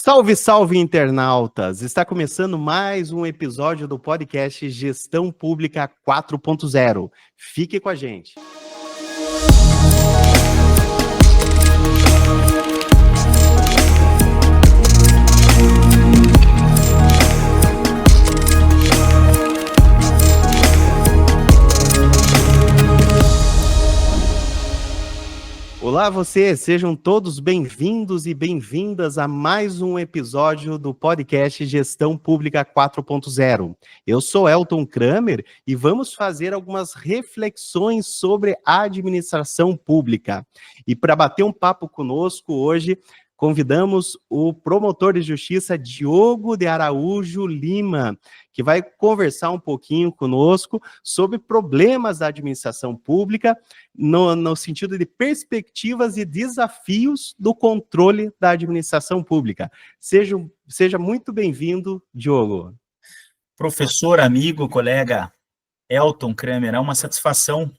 Salve, salve, internautas! Está começando mais um episódio do podcast Gestão Pública 4.0. Fique com a gente. Olá você, sejam todos bem-vindos e bem-vindas a mais um episódio do podcast Gestão Pública 4.0. Eu sou Elton Kramer e vamos fazer algumas reflexões sobre a administração pública. E para bater um papo conosco hoje, convidamos o promotor de justiça Diogo de Araújo Lima, que vai conversar um pouquinho conosco sobre problemas da administração pública no sentido de perspectivas e desafios do controle da administração pública. Seja muito bem-vindo, Diogo. Professor, amigo, colega Elton Kramer, é uma satisfação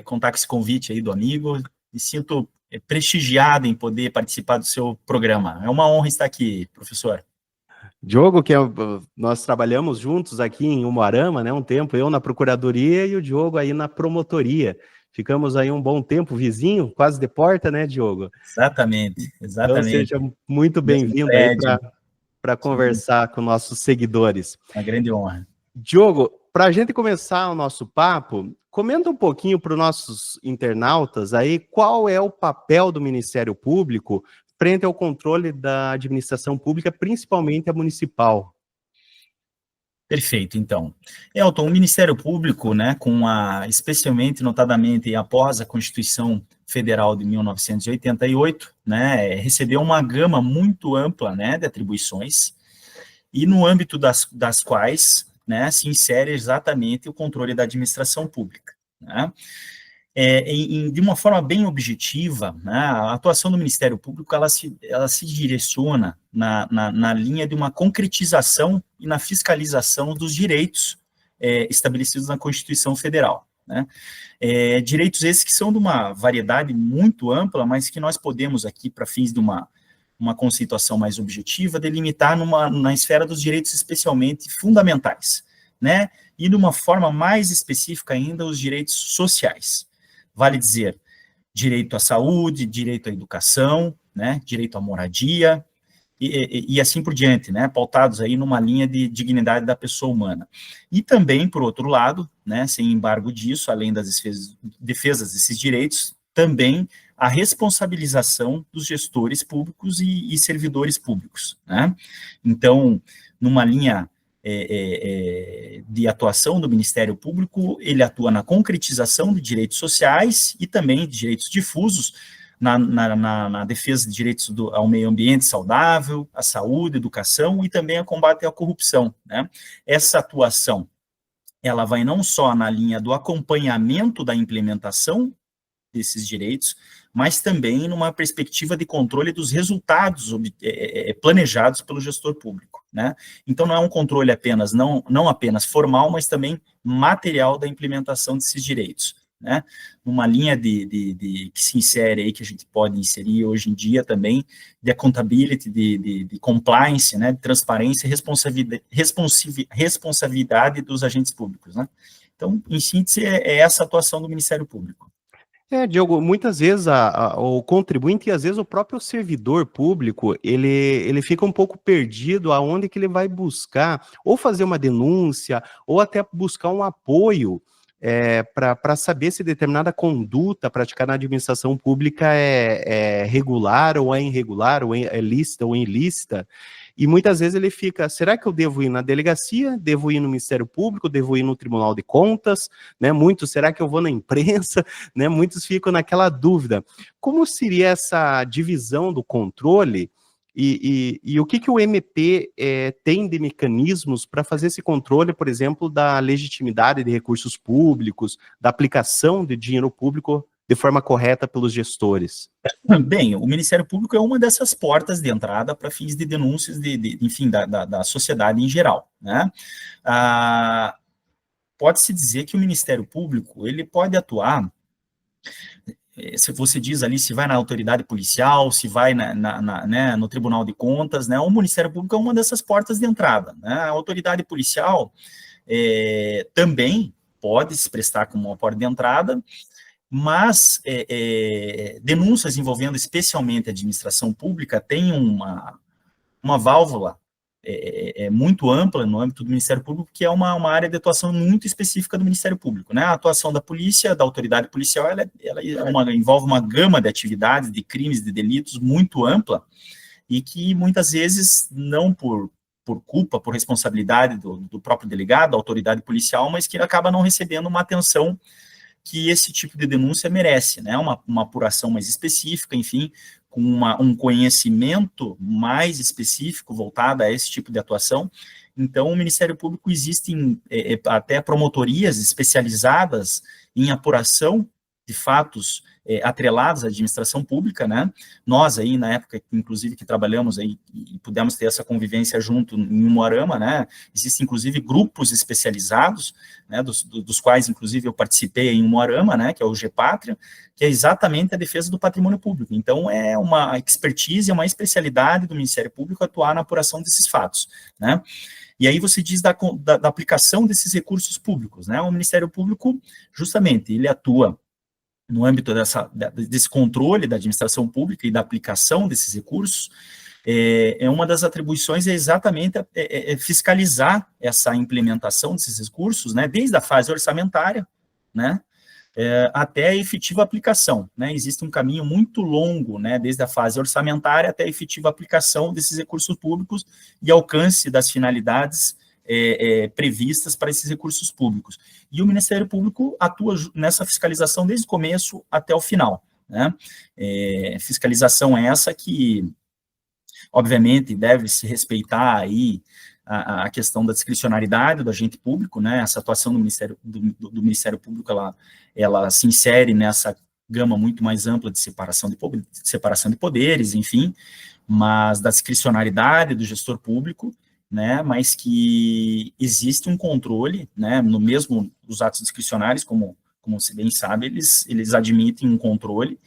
contar com esse convite aí do amigo. Me sinto prestigiado em poder participar do seu programa. É uma honra estar aqui, professor. Diogo, nós trabalhamos juntos aqui em Umuarama, né, um tempo, eu na procuradoria e o Diogo aí na promotoria. Ficamos aí um bom tempo, vizinho, quase de porta, né, Diogo? Exatamente. Então seja muito bem-vindo aí para conversar com nossos seguidores. Uma grande honra. Diogo, para a gente começar o nosso papo, comenta um pouquinho para os nossos internautas aí qual é o papel do Ministério Público frente ao controle da administração pública, principalmente a municipal. Perfeito, então. Elton, o Ministério Público, né, especialmente, notadamente, após a Constituição Federal de 1988, né, recebeu uma gama muito ampla, né, de atribuições, e no âmbito das quais, né, se insere exatamente o controle da administração pública, né. De uma forma bem objetiva, né, a atuação do Ministério Público ela se direciona na linha de uma concretização e na fiscalização dos direitos estabelecidos na Constituição Federal, né. Direitos esses que são de uma variedade muito ampla, mas que nós podemos aqui, para fins de uma conceituação mais objetiva, delimitar na esfera dos direitos especialmente fundamentais, né, e de uma forma mais específica ainda, os direitos sociais. Vale dizer, direito à saúde, direito à educação, né, direito à moradia, e assim por diante, né, pautados aí numa linha de dignidade da pessoa humana. E também, por outro lado, né, sem embargo disso, além das defesas desses direitos, também a responsabilização dos gestores públicos e servidores públicos, né. Então, numa linha de atuação do Ministério Público, ele atua na concretização de direitos sociais e também de direitos difusos, na defesa de direitos ao meio ambiente saudável, à saúde, educação e também a combate à corrupção, né. Essa atuação, ela vai não só na linha do acompanhamento da implementação desses direitos, mas também numa perspectiva de controle dos resultados planejados pelo gestor público, né? Então, não é um controle apenas, não apenas formal, mas também material da implementação desses direitos, né? Numa linha que se insere aí, que a gente pode inserir hoje em dia também, de accountability, de compliance, né? De transparência e responsabilidade dos agentes públicos, né? Então, em síntese, é essa a atuação do Ministério Público. Diogo, muitas vezes o contribuinte e às vezes o próprio servidor público, ele fica um pouco perdido aonde que ele vai buscar, ou fazer uma denúncia, ou até buscar um apoio para saber se determinada conduta praticada na administração pública é regular ou é irregular, ou é lícita ou ilícita. E muitas vezes ele fica, será que eu devo ir na delegacia, devo ir no Ministério Público, devo ir no Tribunal de Contas, né? Muitos, será que eu vou na imprensa, né? Muitos ficam naquela dúvida. Como seria essa divisão do controle e o que o MP tem de mecanismos para fazer esse controle, por exemplo, da legitimidade de recursos públicos, da aplicação de dinheiro público de forma correta pelos gestores? Bem, o Ministério Público é uma dessas portas de entrada para fins de denúncias, enfim, da sociedade em geral, né? Pode-se dizer que o Ministério Público, ele pode atuar se você diz ali se vai na autoridade policial, se vai né, no Tribunal de Contas, né, o Ministério Público é uma dessas portas de entrada, né, a autoridade policial também pode se prestar como uma porta de entrada, mas denúncias envolvendo especialmente a administração pública tem uma válvula muito ampla no âmbito do Ministério Público, que é uma área de atuação muito específica do Ministério Público, né? A atuação da polícia, da autoridade policial, ela envolve uma gama de atividades, de crimes, de delitos muito ampla, e que muitas vezes, não por culpa, por responsabilidade do próprio delegado, da autoridade policial, mas que acaba não recebendo uma atenção que esse tipo de denúncia merece, né? Uma apuração mais específica, enfim, com um conhecimento mais específico voltado a esse tipo de atuação. Então, o Ministério Público existem até promotorias especializadas em apuração de fatos atrelados à administração pública, né? Nós aí, na época, inclusive, que trabalhamos aí e pudemos ter essa convivência junto em Umuarama, né? Existem, inclusive, grupos especializados, né? Dos quais, inclusive, eu participei em Umuarama, né? Que é o GPátria, que é exatamente a defesa do patrimônio público. Então, é uma expertise, é uma especialidade do Ministério Público atuar na apuração desses fatos, né? E aí você diz da aplicação desses recursos públicos, né? O Ministério Público, justamente, ele atua no âmbito desse controle da administração pública e da aplicação desses recursos. Uma das atribuições é exatamente fiscalizar essa implementação desses recursos, né, desde a fase orçamentária, né, até a efetiva aplicação, né. Existe um caminho muito longo, né, desde a fase orçamentária até a efetiva aplicação desses recursos públicos e alcance das finalidades previstas para esses recursos públicos. E o Ministério Público atua nessa fiscalização desde o começo até o final, né? Fiscalização essa que, obviamente, deve se respeitar aí a questão da discricionariedade do agente público, né? Essa atuação do Ministério Público, ela se insere nessa gama muito mais ampla de separação de poderes, enfim, mas da discricionariedade do gestor público, né, mas que existe um controle, né, no mesmo os atos discricionários, como se bem sabe, eles admitem um controle,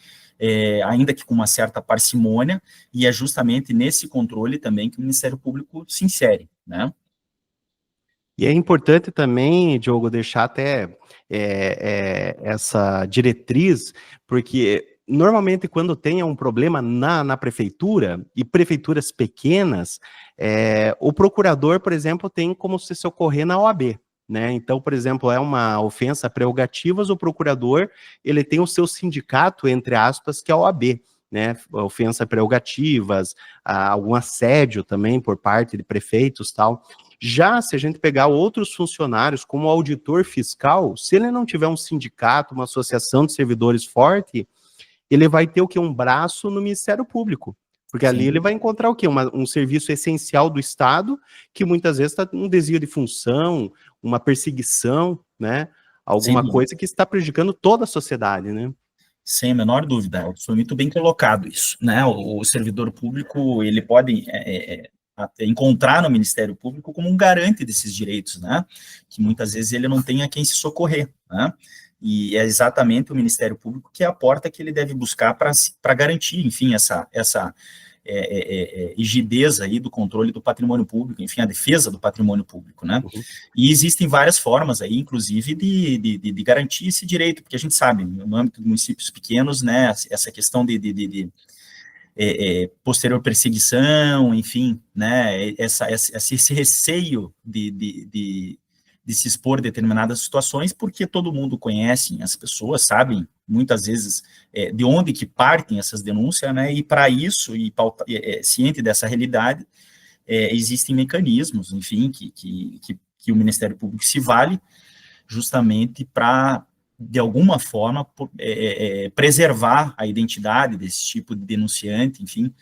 ainda que com uma certa parcimônia, e é justamente nesse controle também que o Ministério Público se insere, né. E é importante também, Diogo, deixar até essa diretriz, porque normalmente quando tem um problema na prefeitura, e prefeituras pequenas, o procurador, por exemplo, tem como se socorrer na OAB, né? Então, por exemplo, é uma ofensa a prerrogativas, o procurador, ele tem o seu sindicato, entre aspas, que é a OAB, né? Ofensa a prerrogativas, algum assédio também por parte de prefeitos e tal. Já se a gente pegar outros funcionários, como o auditor fiscal, se ele não tiver um sindicato, uma associação de servidores forte, ele vai ter o quê? Um braço no Ministério Público. Porque ali ele vai encontrar o quê? Um serviço essencial do Estado, que muitas vezes está um desvio de função, uma perseguição, né? Alguma coisa que está prejudicando toda a sociedade, né? Sem a menor dúvida, foi muito bem colocado isso, né? O servidor público, ele pode até encontrar no Ministério Público como um garante desses direitos, né? Que muitas vezes ele não tem a quem se socorrer, né? E é exatamente o Ministério Público que é a porta que ele deve buscar para garantir, enfim, essa rigidez aí do controle do patrimônio público, enfim, a defesa do patrimônio público, né? Uhum. E existem várias formas aí, inclusive, de garantir esse direito, porque a gente sabe, no âmbito de municípios pequenos, né, essa questão de posterior perseguição, enfim, né, esse receio de se expor a determinadas situações, porque todo mundo conhece, as pessoas sabem, muitas vezes, de onde que partem essas denúncias, né, e para isso, ciente dessa realidade, existem mecanismos, enfim, que o Ministério Público se vale justamente para, de alguma forma, preservar a identidade desse tipo de denunciante, enfim,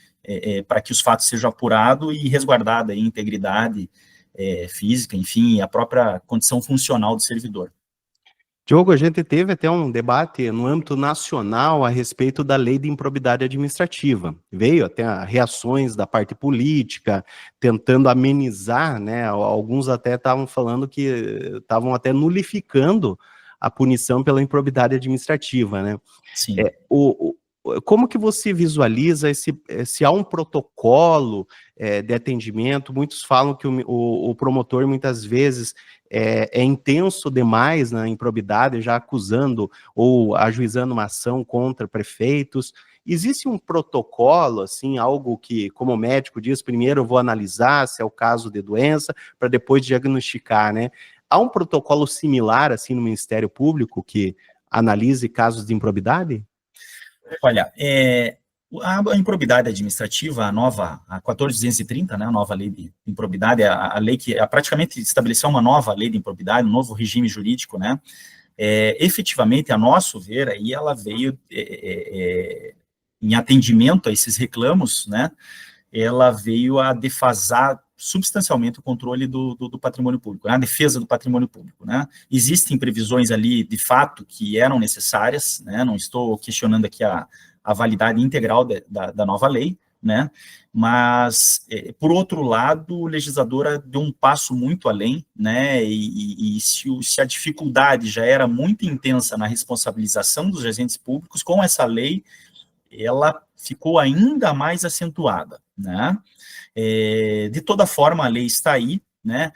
para que os fatos sejam apurados e resguardada a integridade física, enfim, a própria condição funcional do servidor. Diogo, a gente teve até um debate no âmbito nacional a respeito da lei de improbidade administrativa. Veio até reações da parte política, tentando amenizar, né? Alguns até estavam falando que estavam até nulificando a punição pela improbidade administrativa, né? Sim. Como que você visualiza se há um protocolo de atendimento? Muitos falam que o promotor, muitas vezes, é intenso demais na improbidade, já acusando ou ajuizando uma ação contra prefeitos. Existe um protocolo, assim, algo que, como o médico diz, primeiro eu vou analisar se é o caso de doença, para depois diagnosticar, né? Há um protocolo similar, assim, no Ministério Público, que analise casos de improbidade? Olha, a improbidade administrativa, a 14.230, né, a nova lei de improbidade, a lei que praticamente estabeleceu uma nova lei de improbidade, um novo regime jurídico, né, efetivamente, a nosso ver, aí ela veio em atendimento a esses reclamos, né, ela veio a defasar substancialmente o controle do patrimônio público, né, a defesa do patrimônio público, né. Existem previsões ali, de fato, que eram necessárias, né, não estou questionando aqui a validade integral da nova lei, né, mas, por outro lado, o legislador deu um passo muito além, né, e se a dificuldade já era muito intensa na responsabilização dos agentes públicos, com essa lei, ela ficou ainda mais acentuada, né. De toda forma, a lei está aí, né,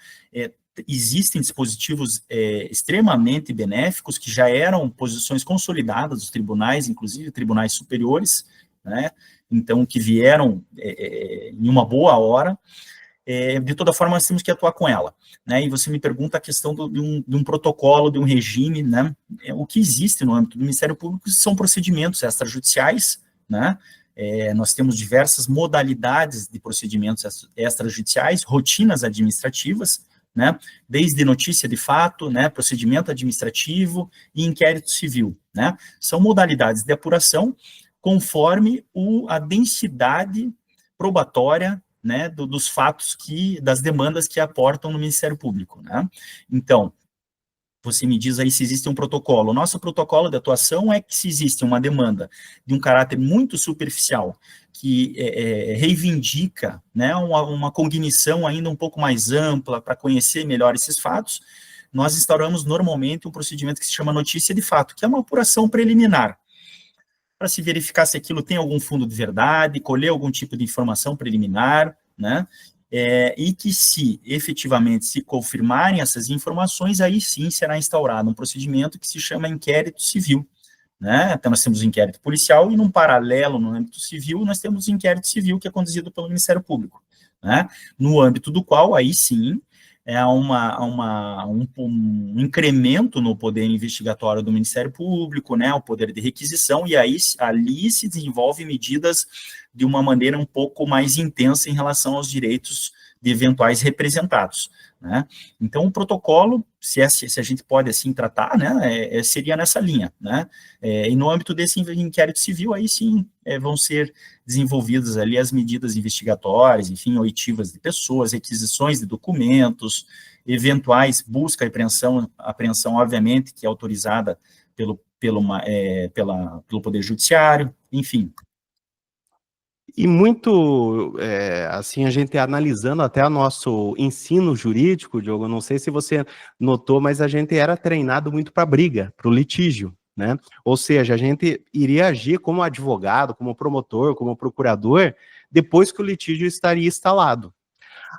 existem dispositivos extremamente benéficos, que já eram posições consolidadas dos tribunais, inclusive tribunais superiores, né, então, que vieram em uma boa hora. De toda forma, nós temos que atuar com ela, né, e você me pergunta a questão de um protocolo, de um regime, né, o que existe no âmbito do Ministério Público são procedimentos extrajudiciais, né, nós temos diversas modalidades de procedimentos extrajudiciais, rotinas administrativas, né, desde notícia de fato, né, procedimento administrativo e inquérito civil, né, são modalidades de apuração conforme a densidade probatória, né, dos fatos das demandas que aportam no Ministério Público, né. Então, você me diz aí se existe um protocolo. O nosso protocolo de atuação é que se existe uma demanda de um caráter muito superficial, que reivindica, né, uma cognição ainda um pouco mais ampla para conhecer melhor esses fatos, nós instauramos normalmente um procedimento que se chama notícia de fato, que é uma apuração preliminar, para se verificar se aquilo tem algum fundo de verdade, colher algum tipo de informação preliminar, né, e que se efetivamente se confirmarem essas informações, aí sim será instaurado um procedimento que se chama inquérito civil, né, então nós temos o inquérito policial e num paralelo no âmbito civil, nós temos o inquérito civil que é conduzido pelo Ministério Público, né, no âmbito do qual aí sim um incremento no poder investigatório do Ministério Público, né, o poder de requisição, e aí ali se desenvolve medidas de uma maneira um pouco mais intensa em relação aos direitos de eventuais representados, né. Então, o protocolo, se a gente pode assim tratar, né, seria nessa linha, né, e no âmbito desse inquérito civil, aí sim, vão ser desenvolvidas ali as medidas investigatórias, enfim, oitivas de pessoas, requisições de documentos, eventuais busca e apreensão, obviamente, que é autorizada pelo Poder Judiciário, enfim. E muito, assim, a gente analisando até o nosso ensino jurídico, Diogo, não sei se você notou, mas a gente era treinado muito para briga, para o litígio, né? Ou seja, a gente iria agir como advogado, como promotor, como procurador, depois que o litígio estaria instalado.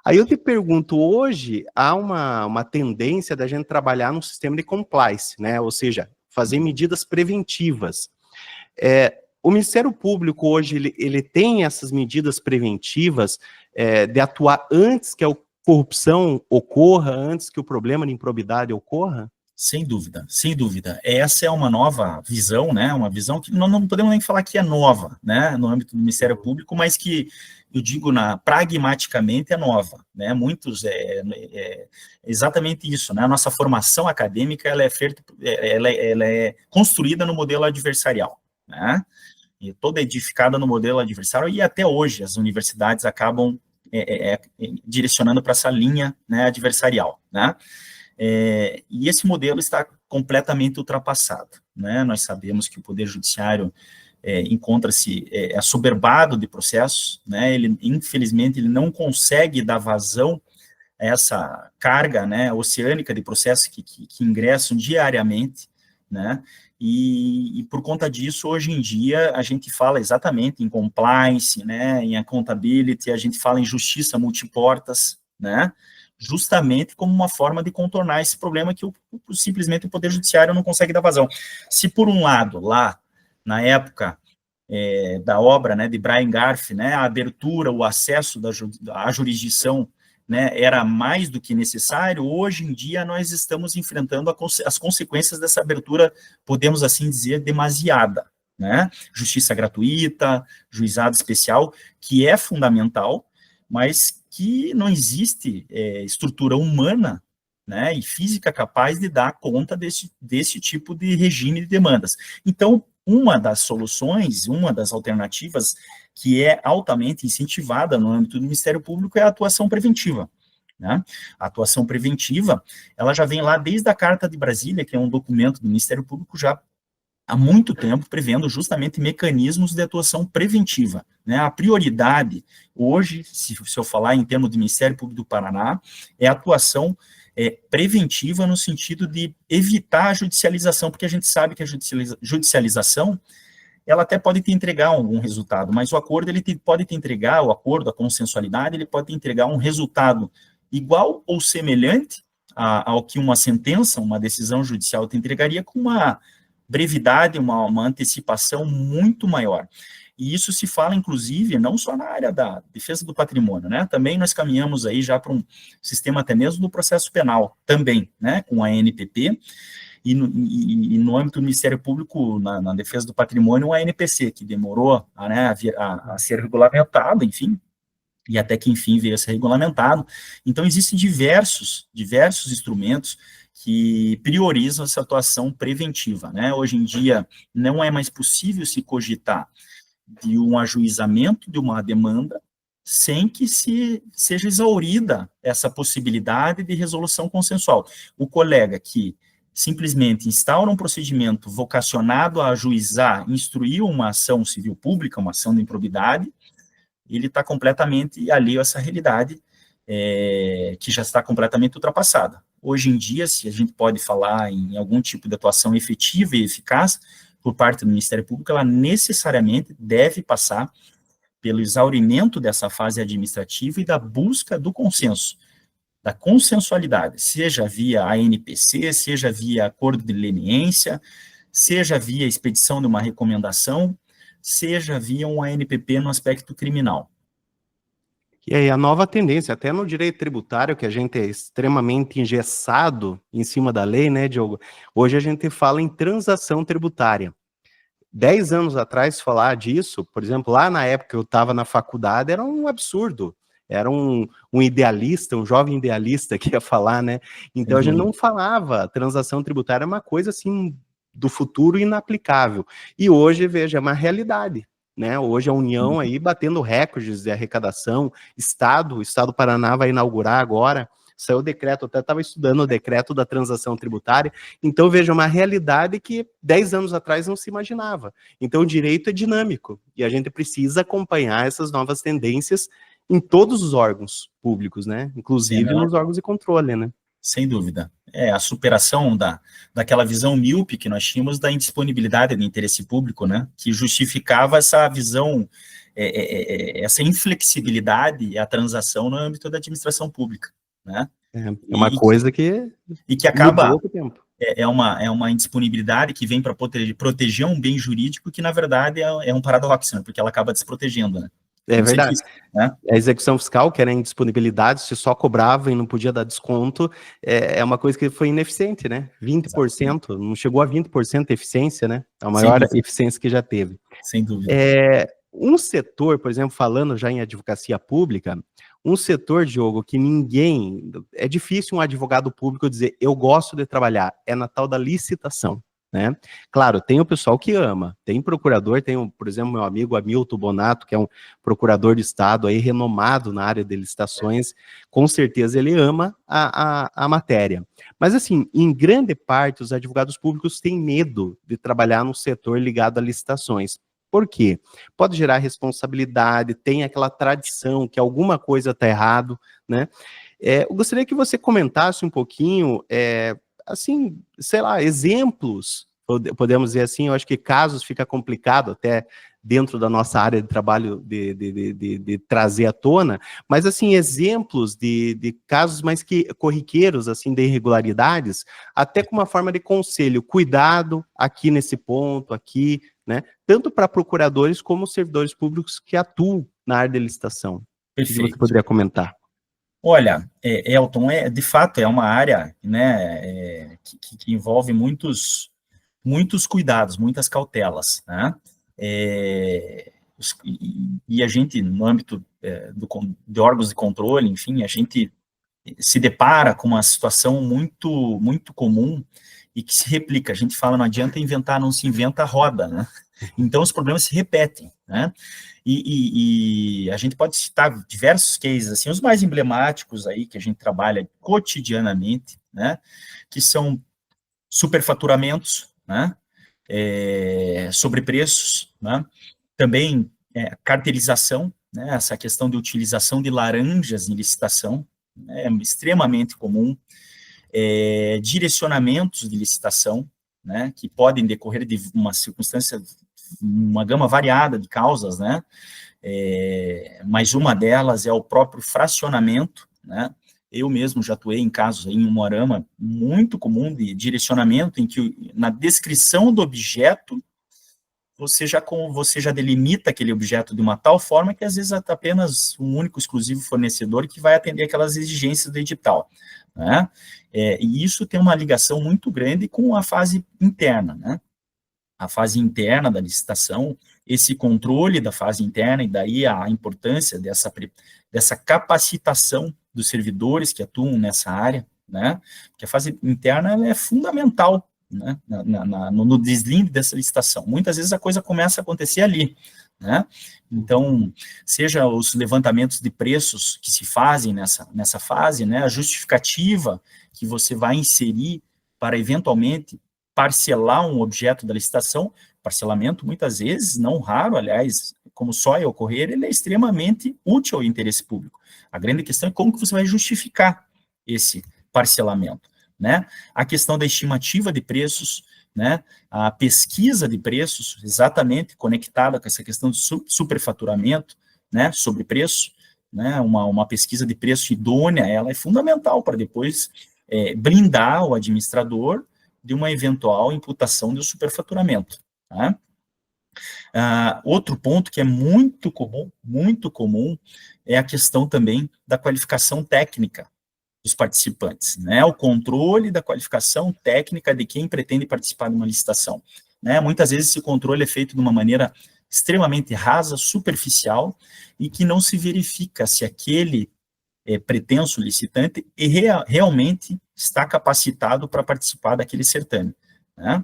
Aí eu te pergunto, hoje há uma tendência da gente trabalhar num sistema de compliance, né? Ou seja, fazer medidas preventivas. O Ministério Público hoje, ele tem essas medidas preventivas de atuar antes que a corrupção ocorra, antes que o problema de improbidade ocorra? Sem dúvida, sem dúvida. Essa é uma nova visão, né, uma visão que nós não podemos nem falar que é nova, né, no âmbito do Ministério Público, mas que, eu digo, pragmaticamente é nova, né, muitos, exatamente isso, né, a nossa formação acadêmica, ela é construída no modelo adversarial, né, e toda edificada no modelo adversário, e até hoje as universidades acabam direcionando para essa linha, né, adversarial, né. E esse modelo está completamente ultrapassado, né? Nós sabemos que o Poder Judiciário encontra-se assoberbado de processos, né? Infelizmente, ele não consegue dar vazão a essa carga, né, oceânica de processos que ingressam diariamente, né? E por conta disso, hoje em dia, a gente fala exatamente em compliance, né, em accountability, a gente fala em justiça multiportas, né, justamente como uma forma de contornar esse problema que simplesmente o Poder Judiciário não consegue dar vazão. Se por um lado, lá, na época da obra, né, de Brian Garf, né, a abertura, o acesso à jurisdição, né, era mais do que necessário, hoje em dia nós estamos enfrentando as consequências dessa abertura, podemos assim dizer, demasiada, né, justiça gratuita, juizado especial, que é fundamental, mas que não existe estrutura humana, né, e física capaz de dar conta desse tipo de regime de demandas. Então, uma das soluções, uma das alternativas que é altamente incentivada no âmbito do Ministério Público é a atuação preventiva, né? A atuação preventiva, ela já vem lá desde a Carta de Brasília, que é um documento do Ministério Público já há muito tempo, prevendo justamente mecanismos de atuação preventiva, né? A prioridade, hoje, se eu falar em termos do Ministério Público do Paraná, é a atuação preventiva no sentido de evitar a judicialização, porque a gente sabe que a judicialização, ela até pode te entregar algum resultado, mas o acordo, pode te entregar, o acordo, a consensualidade, ele pode te entregar um resultado igual ou semelhante ao que uma sentença, uma decisão judicial te entregaria, com uma brevidade, uma antecipação muito maior. E isso se fala, inclusive, não só na área da defesa do patrimônio, né? Também nós caminhamos aí já para um sistema até mesmo do processo penal, também, né? Com a ANPP, e no âmbito do Ministério Público, na defesa do patrimônio, a ANPC, que demorou a ser regulamentado, enfim, e até que, enfim, veio a ser regulamentado. Então, existem diversos instrumentos que priorizam essa atuação preventiva, né? Hoje em dia, não é mais possível se cogitar de um ajuizamento de uma demanda sem que seja exaurida essa possibilidade de resolução consensual. O colega que simplesmente instaura um procedimento vocacionado a ajuizar, instruir uma ação civil pública, uma ação de improbidade, ele está completamente alheio a essa realidade, que já está completamente ultrapassada. Hoje em dia, se a gente pode falar em algum tipo de atuação efetiva e eficaz por parte do Ministério Público, ela necessariamente deve passar pelo exaurimento dessa fase administrativa e da busca do consenso, da consensualidade, seja via ANPC, seja via acordo de leniência, seja via expedição de uma recomendação, seja via um ANPP no aspecto criminal. E aí, a nova tendência, até no direito tributário, que a gente é extremamente engessado em cima da lei, né, Diogo? Hoje a gente fala em transação tributária. 10 anos atrás, falar disso, por exemplo, lá na época que eu estava na faculdade, era um absurdo. Era um idealista, um jovem idealista que ia falar, né? Então a gente não falava, transação tributária é uma coisa assim do futuro inaplicável. E hoje, veja, é uma realidade, né? Hoje a União aí batendo recordes de arrecadação, o Estado do Paraná vai inaugurar agora, saiu o decreto, eu até estava estudando o decreto da transação tributária, então veja, uma realidade que 10 anos atrás não se imaginava. Então o direito é dinâmico, e a gente precisa acompanhar essas novas tendências em todos os órgãos públicos, né? Inclusive nos órgãos de controle, né? Sem dúvida. A superação daquela visão míope que nós tínhamos da indisponibilidade do interesse público, né? Que justificava essa visão, essa inflexibilidade e a transação no âmbito da administração pública, né? É uma coisa que acaba mudou com o tempo. É uma indisponibilidade que vem para proteger um bem jurídico que, na verdade, é um paradoxo, né? Porque ela acaba desprotegendo, né? É verdade. Né? A execução fiscal, que era em disponibilidade, se só cobrava e não podia dar desconto, é uma coisa que foi ineficiente, né? 20%, não chegou a 20% de eficiência, né? A maior eficiência que já teve. Sem dúvida. Um setor, por exemplo, falando já em advocacia pública, um setor, Diogo, que ninguém... É difícil um advogado público dizer, eu gosto de trabalhar, é na tal da licitação. Né? Claro, tem o pessoal que ama, tem procurador, tem, por exemplo, meu amigo Hamilton Bonato, que é um procurador de Estado aí renomado na área de licitações, com certeza ele ama a matéria. Mas assim, em grande parte, os advogados públicos têm medo de trabalhar num setor ligado a licitações. Por quê? Pode gerar responsabilidade, tem aquela tradição que alguma coisa está errado, né? Eu gostaria que você comentasse um pouquinho... assim, sei lá, exemplos podemos dizer assim, eu acho que casos fica complicado até dentro da nossa área de trabalho de trazer à tona, mas assim, exemplos de casos mais que corriqueiros, assim, de irregularidades, até com uma forma de conselho, cuidado aqui nesse ponto, aqui, né, tanto para procuradores como servidores públicos que atuam na área de licitação. Perfeito. O que você poderia comentar? Olha, Elton, de fato é uma área, né, que envolve muitos cuidados, muitas cautelas, né? E a gente, no âmbito de órgãos de controle, enfim, a gente se depara com uma situação muito, muito comum e que se replica. A gente fala, não adianta inventar, não se inventa a roda, né? Então, os problemas se repetem, né? E a gente pode citar diversos cases, assim, os mais emblemáticos aí, que a gente trabalha cotidianamente, né? Que são superfaturamentos, né? Sobrepreços, né? Também cartelização, né? Essa questão de utilização de laranjas em licitação, né? É extremamente comum. Direcionamentos de licitação, né? Que podem decorrer de uma circunstância, uma gama variada de causas, né? Mas uma delas é o próprio fracionamento, né? Eu mesmo já atuei em casos em Umuarama muito comum de direcionamento, em que na descrição do objeto, você já delimita aquele objeto de uma tal forma que às vezes é apenas um único exclusivo fornecedor que vai atender aquelas exigências do edital, né? E isso tem uma ligação muito grande com a fase interna, né? A fase interna da licitação, esse controle da fase interna, e daí a importância dessa capacitação dos servidores que atuam nessa área, né? Porque a fase interna ela é fundamental, né? No deslinde dessa licitação. Muitas vezes a coisa começa a acontecer ali, né? Então, seja os levantamentos de preços que se fazem nessa fase, né? A justificativa que você vai inserir para eventualmente parcelar um objeto da licitação, parcelamento muitas vezes, não raro, aliás, como só é ocorrer, ele é extremamente útil ao interesse público. A grande questão é como que você vai justificar esse parcelamento, né? A questão da estimativa de preços, né? A pesquisa de preços, exatamente conectada com essa questão do superfaturamento, né? Sobre preço, né? Uma pesquisa de preço idônea, ela é fundamental para depois blindar o administrador de uma eventual imputação de superfaturamento, tá? Outro ponto que é muito comum, é a questão também da qualificação técnica dos participantes, né? O controle da qualificação técnica de quem pretende participar de uma licitação, né? Muitas vezes esse controle é feito de uma maneira extremamente rasa, superficial, e que não se verifica se aquele pretenso licitante realmente está capacitado para participar daquele certame, né?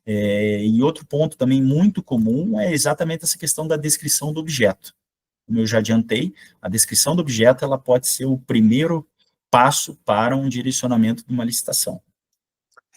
E outro ponto também muito comum é exatamente essa questão da descrição do objeto. Como eu já adiantei, a descrição do objeto ela pode ser o primeiro passo para um direcionamento de uma licitação.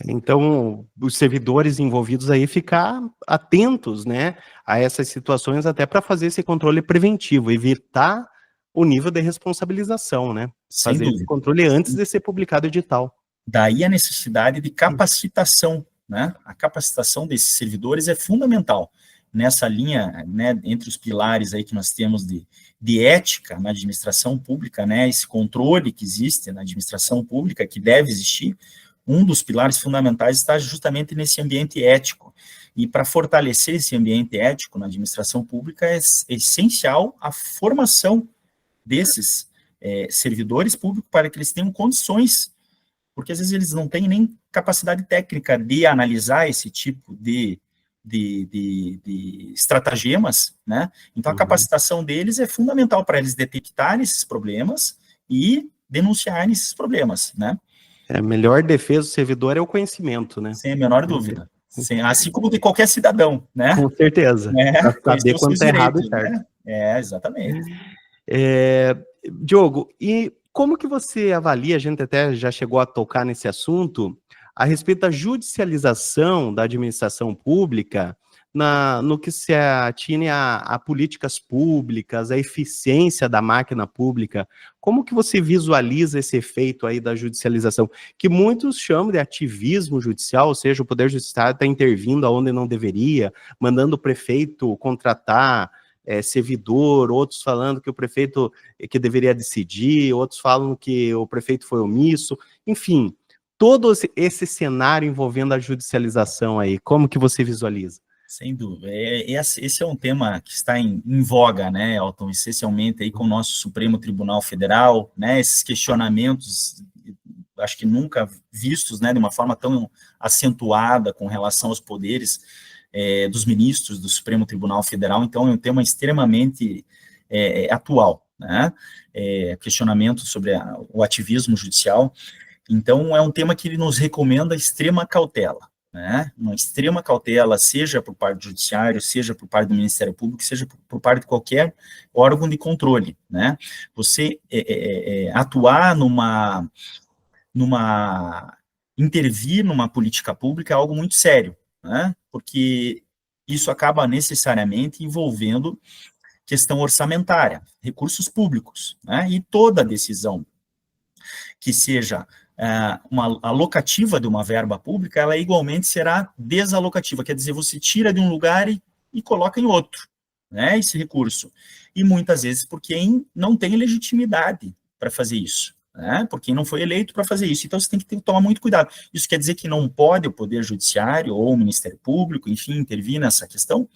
Então, os servidores envolvidos aí ficar atentos, né, a essas situações até para fazer esse controle preventivo, evitar o nível de responsabilização, né? Sem Fazer dúvida. esse controle antes de ser publicado o edital. Daí a necessidade de capacitação, né? A capacitação desses servidores é fundamental nessa linha, né, entre os pilares aí que nós temos de ética na administração pública, né, esse controle que existe na administração pública, que deve existir. Um dos pilares fundamentais está justamente nesse ambiente ético. E para fortalecer esse ambiente ético na administração pública é essencial a formação desses servidores públicos para que eles tenham condições, porque às vezes eles não têm nem capacidade técnica de analisar esse tipo de estratagemas, né? Então a capacitação deles é fundamental para eles detectarem esses problemas e denunciarem esses problemas, né? A melhor defesa do servidor é o conhecimento, né? Sem a menor dúvida. Assim como de qualquer cidadão, né? Com certeza. Para saber quanto é errado e certo. Né? Exatamente. Diogo, e como que você avalia, a gente até já chegou a tocar nesse assunto, a respeito da judicialização da administração pública, no que se atine a políticas públicas, a eficiência da máquina pública, como que você visualiza esse efeito aí da judicialização, que muitos chamam de ativismo judicial, ou seja, o Poder Judiciário está intervindo aonde não deveria, mandando o prefeito contratar servidor, outros falando que o prefeito que deveria decidir, outros falam que o prefeito foi omisso, enfim, todo esse cenário envolvendo a judicialização aí, como que você visualiza? Sem dúvida. Esse é um tema que está em voga, né, Elton, essencialmente aí com o nosso Supremo Tribunal Federal, né, esses questionamentos, acho que nunca vistos, né, de uma forma tão acentuada com relação aos poderes dos ministros do Supremo Tribunal Federal. Então, é um tema extremamente atual, né, questionamento sobre o ativismo judicial. Então, é um tema que ele nos recomenda extrema cautela, né? Uma extrema cautela, seja por parte do Judiciário, seja por parte do Ministério Público, seja por parte de qualquer órgão de controle, né? Você atuar intervir numa política pública é algo muito sério, né? Porque isso acaba necessariamente envolvendo questão orçamentária, recursos públicos, né? E toda decisão que seja uma alocativa de uma verba pública, ela igualmente será desalocativa, quer dizer, você tira de um lugar e coloca em outro, né, esse recurso. E muitas vezes por quem não tem legitimidade para fazer isso, né, por quem não foi eleito para fazer isso. Então você tem que tomar muito cuidado. Isso quer dizer que não pode o Poder Judiciário ou o Ministério Público, enfim, intervir nessa questão?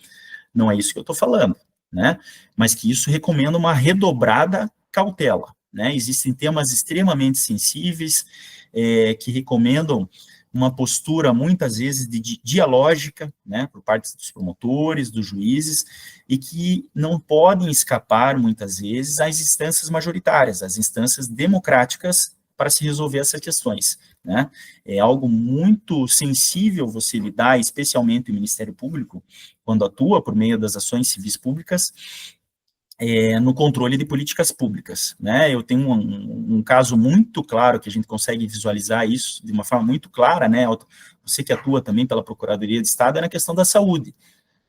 Não é isso que eu estou falando, né, mas que isso recomenda uma redobrada cautela. Né, existem temas extremamente sensíveis que recomendam uma postura, muitas vezes, de dialógica, né, por parte dos promotores, dos juízes, e que não podem escapar, muitas vezes, às instâncias majoritárias, às instâncias democráticas para se resolver essas questões. Né. É algo muito sensível você lidar, especialmente o Ministério Público, quando atua por meio das ações civis públicas, no controle de políticas públicas, né? Eu tenho um caso muito claro que a gente consegue visualizar isso de uma forma muito clara, né? Você que atua também pela Procuradoria de Estado é na questão da saúde,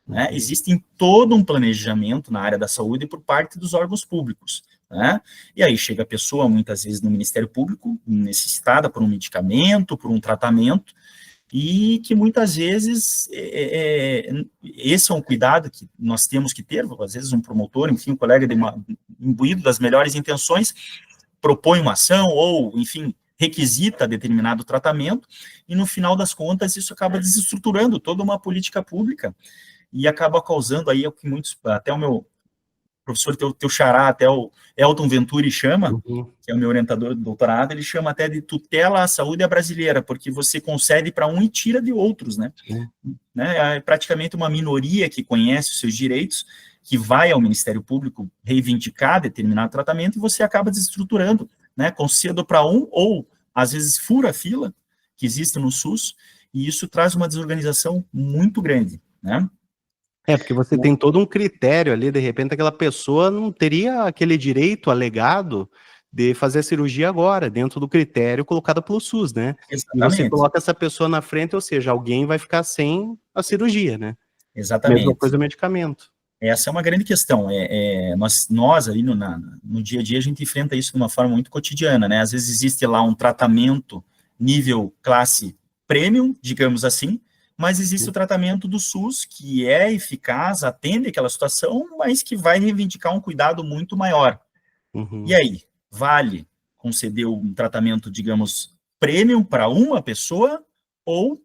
né? Existe todo um planejamento na área da saúde por parte dos órgãos públicos, né? E aí chega a pessoa, muitas vezes, no Ministério Público, necessitada por um medicamento, por um tratamento, e que muitas vezes esse é um cuidado que nós temos que ter, às vezes um promotor, enfim, um colega imbuído das melhores intenções, propõe uma ação ou, enfim, requisita determinado tratamento, e no final das contas isso acaba desestruturando toda uma política pública e acaba causando aí o que muitos, até o meu professor, teu xará, até o Elton Venturi chama, que é o meu orientador do doutorado, ele chama até de tutela à saúde brasileira, porque você concede para um e tira de outros, né? É praticamente uma minoria que conhece os seus direitos, que vai ao Ministério Público reivindicar determinado tratamento, e você acaba desestruturando, né? Concedo para um, ou às vezes fura a fila, que existe no SUS, e isso traz uma desorganização muito grande, né? Porque você tem todo um critério ali, de repente aquela pessoa não teria aquele direito alegado de fazer a cirurgia agora, dentro do critério colocado pelo SUS, né? Exatamente. E você coloca essa pessoa na frente, ou seja, alguém vai ficar sem a cirurgia, né? Exatamente. Mesma coisa o medicamento. Essa é uma grande questão. Nós ali no dia a dia, a gente enfrenta isso de uma forma muito cotidiana, né? Às vezes existe lá um tratamento nível classe premium, digamos assim, mas existe o tratamento do SUS, que é eficaz, atende aquela situação, mas que vai reivindicar um cuidado muito maior. E aí, vale conceder um tratamento, digamos, premium para uma pessoa, ou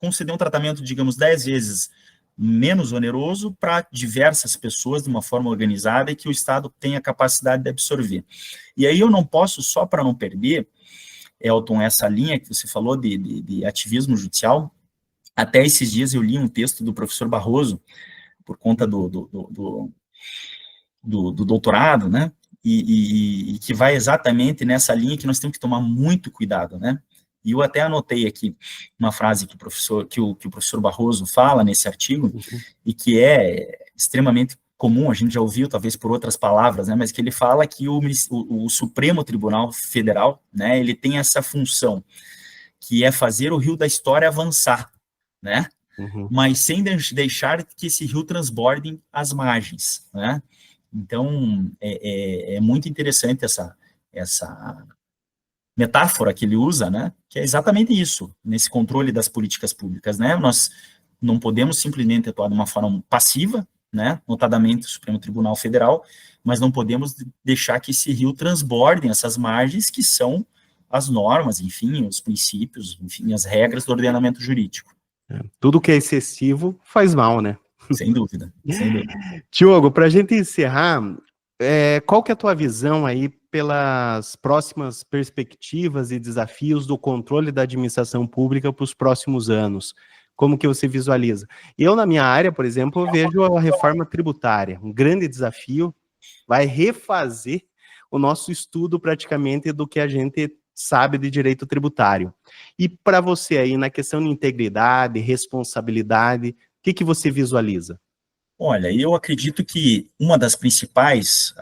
conceder um tratamento, digamos, 10 vezes menos oneroso para diversas pessoas de uma forma organizada e que o Estado tenha capacidade de absorver. E aí eu não posso, só para não perder, Elton, essa linha que você falou de ativismo judicial. Até esses dias eu li um texto do professor Barroso, por conta do doutorado, né, e que vai exatamente nessa linha que nós temos que tomar muito cuidado, né. E eu até anotei aqui uma frase que o professor Barroso fala nesse artigo, e que é extremamente comum, a gente já ouviu, talvez por outras palavras, né, mas que ele fala que o Supremo Tribunal Federal, né, ele tem essa função, que é fazer o rio da história avançar, né? Uhum. mas sem deixar que esse rio transborde as margens, né? Então, é muito interessante essa metáfora que ele usa, né? Que é exatamente isso, nesse controle das políticas públicas, né? Nós não podemos simplesmente atuar de uma forma passiva, né? Notadamente o Supremo Tribunal Federal, mas não podemos deixar que esse rio transborde essas margens que são as normas, enfim, os princípios, enfim, as regras do ordenamento jurídico. Tudo que é excessivo faz mal, né? Sem dúvida, sem dúvida. Diogo, para a gente encerrar, qual que é a tua visão aí pelas próximas perspectivas e desafios do controle da administração pública para os próximos anos? Como que você visualiza? Eu, na minha área, por exemplo, eu vejo a reforma tributária, um grande desafio, vai refazer o nosso estudo praticamente do que a gente sabe de direito tributário. E para você aí, na questão de integridade, responsabilidade, o que você visualiza? Olha, eu acredito que uma das principais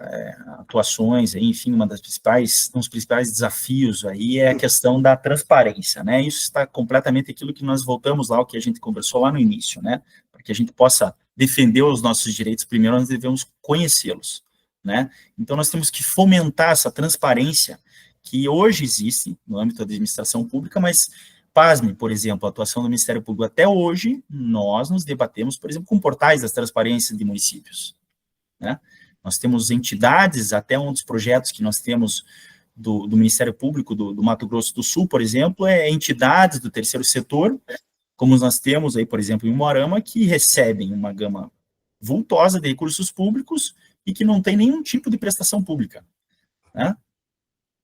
atuações, enfim, um dos principais desafios aí é a questão da transparência, né? Isso está completamente aquilo que nós voltamos lá, o que a gente conversou lá no início, né? Para que a gente possa defender os nossos direitos, primeiro nós devemos conhecê-los, né? Então nós temos que fomentar essa transparência que hoje existe no âmbito da administração pública, mas pasme, por exemplo, a atuação do Ministério Público até hoje, nós nos debatemos, por exemplo, com portais das transparências de municípios, né? Nós temos entidades, até um dos projetos que nós temos do Ministério Público do Mato Grosso do Sul, por exemplo, entidades do terceiro setor, como nós temos aí, por exemplo, em Umuarama, que recebem uma gama vultosa de recursos públicos e que não tem nenhum tipo de prestação pública, né?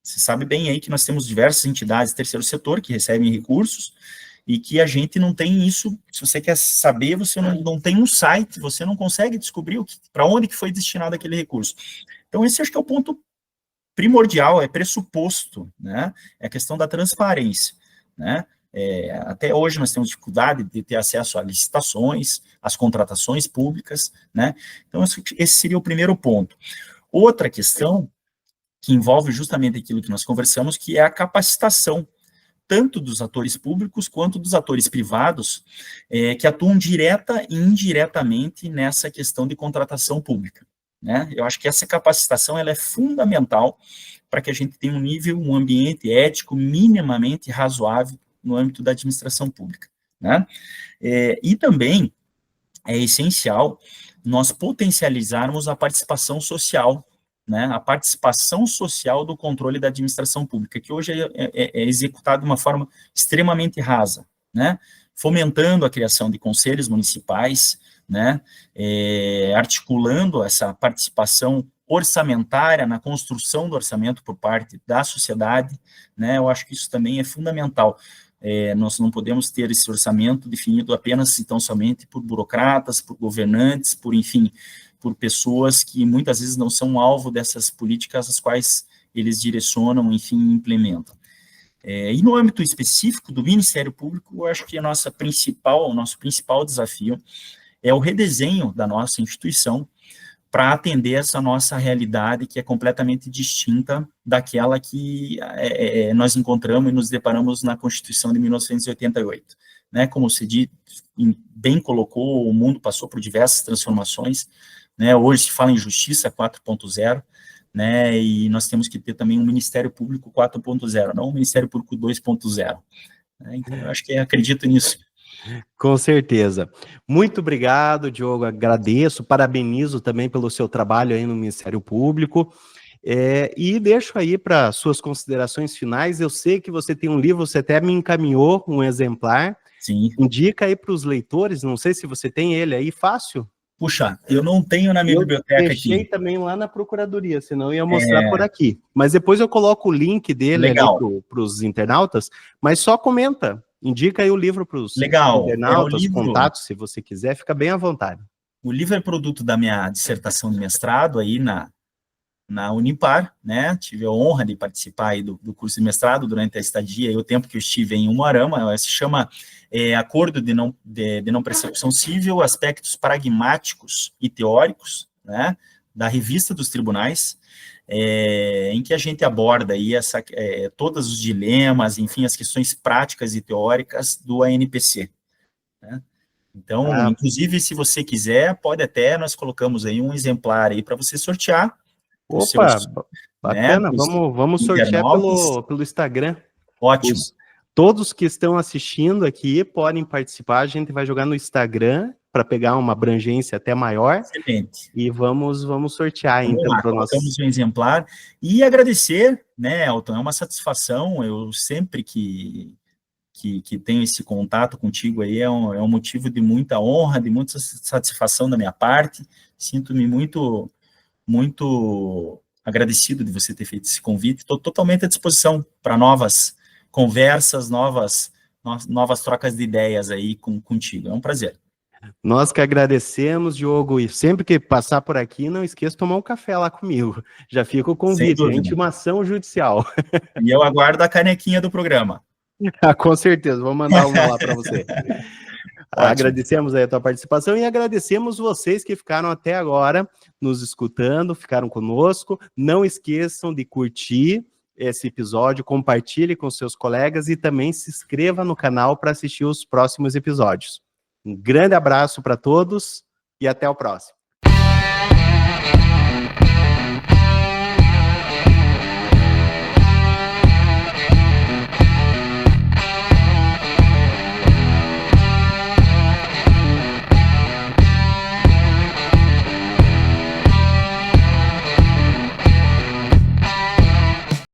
Você sabe bem aí que nós temos diversas entidades do terceiro setor que recebem recursos e que a gente não tem isso. Se você quer saber, você não tem um site, você não consegue descobrir para onde que foi destinado aquele recurso. Então, esse acho que é o ponto primordial, é pressuposto, né? É a questão da transparência, né? Até hoje nós temos dificuldade de ter acesso a licitações, às contratações públicas, né? Então, esse seria o primeiro ponto. Outra questão que envolve justamente aquilo que nós conversamos, que é a capacitação, tanto dos atores públicos quanto dos atores privados, que atuam direta e indiretamente nessa questão de contratação pública, né? Eu acho que essa capacitação ela é fundamental para que a gente tenha um ambiente ético minimamente razoável no âmbito da administração pública, né? E também é essencial nós potencializarmos a participação social, né, a participação social do controle da administração pública, que hoje é executado de uma forma extremamente rasa, né, fomentando a criação de conselhos municipais, né, articulando essa participação orçamentária na construção do orçamento por parte da sociedade, né, eu acho que isso também é fundamental. Nós não podemos ter esse orçamento definido apenas, então, somente por burocratas, por governantes, enfim, por pessoas que muitas vezes não são alvo dessas políticas as quais eles direcionam, enfim, implementam. E no âmbito específico do Ministério Público, eu acho que o nosso principal desafio é o redesenho da nossa instituição para atender essa nossa realidade que é completamente distinta daquela que nós encontramos e nos deparamos na Constituição de 1988. Né? Como você bem colocou, o mundo passou por diversas transformações, né? Hoje se fala em Justiça 4.0, né? E nós temos que ter também um Ministério Público 4.0, não um Ministério Público 2.0. Né? Então, eu acho que acredito nisso. Com certeza. Muito obrigado, Diogo, agradeço, parabenizo também pelo seu trabalho aí no Ministério Público, e deixo aí para suas considerações finais. Eu sei que você tem um livro, você até me encaminhou um exemplar. Sim. Indica aí para os leitores, não sei se você tem ele aí fácil. Puxa, eu não tenho na minha biblioteca aqui. Eu deixei também lá na procuradoria, senão eu ia mostrar por aqui. Mas depois eu coloco o link dele ali para os internautas, mas só comenta. Indica aí o livro para os internautas, contatos, se você quiser, fica bem à vontade. O livro é produto da minha dissertação de mestrado aí na Unipar, né? Tive a honra de participar aí do curso de mestrado durante a estadia e o tempo que eu estive em Umuarama. Ela se chama Acordo de não Persecução Civil, Aspectos Pragmáticos e Teóricos, né? Da Revista dos Tribunais, em que a gente aborda aí todos os dilemas, enfim, as questões práticas e teóricas do ANPC, né? Então, inclusive, se você quiser, pode até, nós colocamos aí um exemplar aí para você sortear os Opa, seus, né, bacana, vamos sortear internautas. pelo Instagram. Ótimo. Todos que estão assistindo aqui podem participar, a gente vai jogar no Instagram para pegar uma abrangência até maior. Excelente. E vamos sortear, Vamos então, lá, para o nosso... colocamos um exemplar. E agradecer, né, Elton, é uma satisfação, eu sempre que tenho esse contato contigo aí, é um motivo de muita honra, de muita satisfação da minha parte, sinto-me muito, muito agradecido de você ter feito esse convite, estou totalmente à disposição para novas conversas, novas trocas de ideias aí contigo, é um prazer. Nós que agradecemos, Diogo, e sempre que passar por aqui, não esqueça de tomar um café lá comigo. Já fica o convite, a intimação judicial. E eu aguardo a canequinha do programa. Com certeza, vou mandar uma lá para você. Agradecemos aí a tua participação e agradecemos vocês que ficaram até agora nos escutando, ficaram conosco. Não esqueçam de curtir esse episódio, compartilhe com seus colegas e também se inscreva no canal para assistir os próximos episódios. Um grande abraço para todos e até o próximo.